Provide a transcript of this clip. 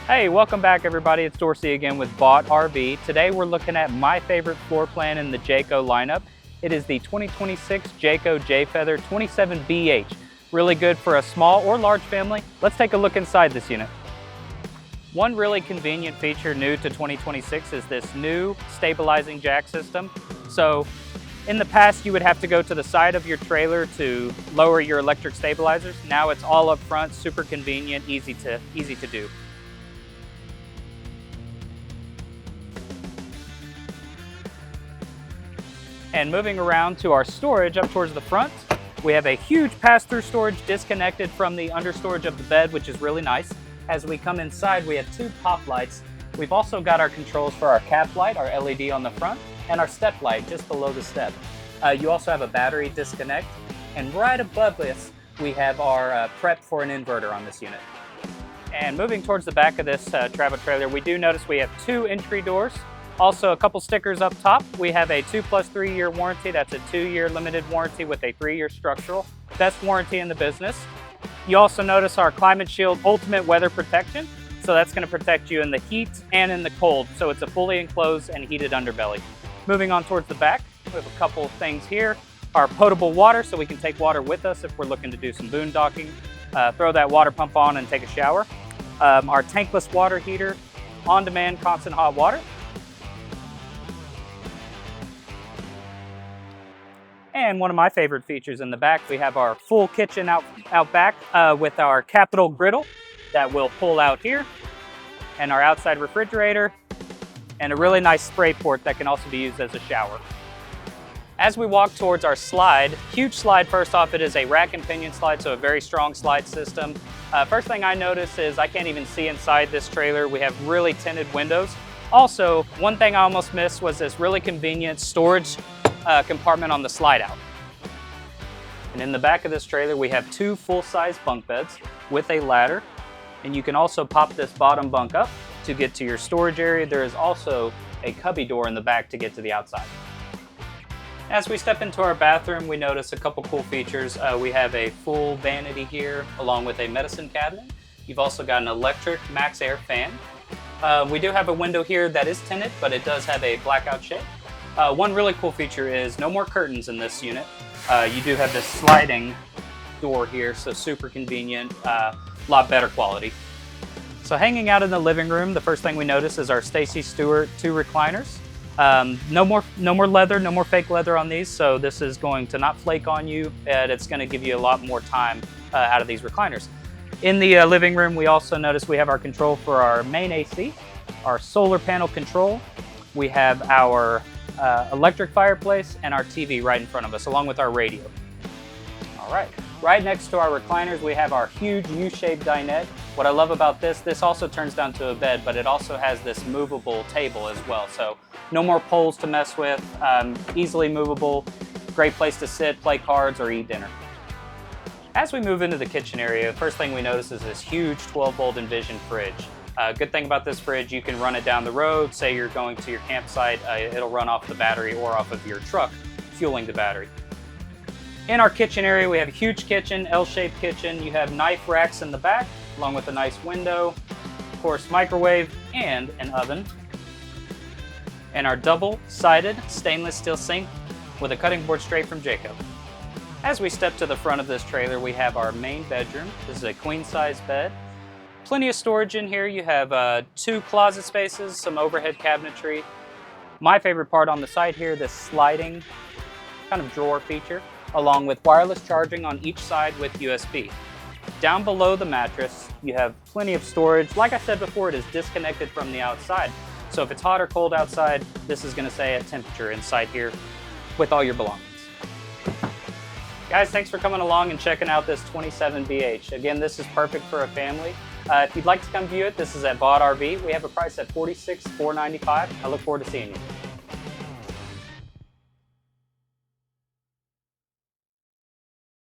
Hey, welcome back everybody. It's Dorsey again with Vogt RV. Today we're looking at my favorite floor plan in the Jayco lineup. It is the 2026 Jayco Jay Feather 27BH. Really good for a small or large family. Let's take a look inside this unit. One really convenient feature new to 2026 is this new stabilizing jack system. So in the past, you would have to go to the side of your trailer to lower your electric stabilizers. Now it's all up front, super convenient, easy to do. And moving around to our storage up towards the front, we have a huge pass-through storage disconnected from the understorage of the bed, which is really nice. As we come inside, we have two pop lights. We've also got our controls for our cap light, our LED on the front, and our step light just below the step. You also have a battery disconnect. And right above this, we have our prep for an inverter on this unit. And moving towards the back of this travel trailer, we do notice we have two entry doors. Also, a couple stickers up top. We have a 2+3 year warranty. That's a 2-year limited warranty with a 3-year structural. Best warranty in the business. You also notice our Climate Shield Ultimate Weather Protection. So that's going to protect you in the heat and in the cold. So it's a fully enclosed and heated underbelly. Moving on towards the back, we have a couple of things here. Our potable water, so we can take water with us if we're looking to do some boondocking. Throw that water pump on and take a shower. Our tankless water heater, on-demand constant hot water. And one of my favorite features in the back, we have our full kitchen out back with our capital griddle that will pull out here, and our outside refrigerator, and a really nice spray port that can also be used as a shower. As we walk towards our slide, huge slide first off, it is a rack and pinion slide, so a very strong slide system. First thing I notice is I can't even see inside this trailer. We have really tinted windows. Also, one thing I almost missed was this really convenient storage compartment on the slide out. And in the back of this trailer, we have two full-size bunk beds with a ladder. And you can also pop this bottom bunk up to get to your storage area. There is also a cubby door in the back to get to the outside. As we step into our bathroom, we notice a couple cool features. We have a full vanity here along with a medicine cabinet. You've also got an electric MaxxAir fan. We do have a window here that is tinted, but it does have a blackout shade. One really cool feature is no more curtains in this unit. You do have this sliding door here, so super convenient, lot better quality. So hanging out in the living room, the first thing we notice is our Stacy Stewart 2 recliners. No more leather, no more fake leather on these, so this is going to not flake on you, and it's going to give you a lot more time out of these recliners. In the living room, we also notice we have our control for our main AC, our solar panel control. We have our electric fireplace and our TV right in front of us, along with our radio. All right, right next to our recliners, we have our huge U-shaped dinette. What I love about this also turns down to a bed, but it also has this movable table as well. So no more poles to mess with, easily movable, great place to sit, play cards, or eat dinner. As we move into the kitchen area, the first thing we notice is this huge 12-volt Envision fridge. Good thing about this fridge, you can run it down the road. Say you're going to your campsite, it'll run off the battery or off of your truck, fueling the battery. In our kitchen area, we have a huge kitchen, L-shaped kitchen. You have knife racks in the back, along with a nice window, of course, microwave and an oven. And our double-sided stainless steel sink with a cutting board straight from Jayco. As we step to the front of this trailer, we have our main bedroom. This is a queen-size bed. Plenty of storage in here. You have 2 closet spaces, some overhead cabinetry. My favorite part on the side here, this sliding kind of drawer feature, along with wireless charging on each side with USB. Down below the mattress, you have plenty of storage. Like I said before, it is disconnected from the outside. So if it's hot or cold outside, this is going to stay at temperature inside here with all your belongings. Guys, thanks for coming along and checking out this 27BH. Again, this is perfect for a family. If you'd like to come view it, this is at Vogt RV. We have a price at $46,495. I look forward to seeing you.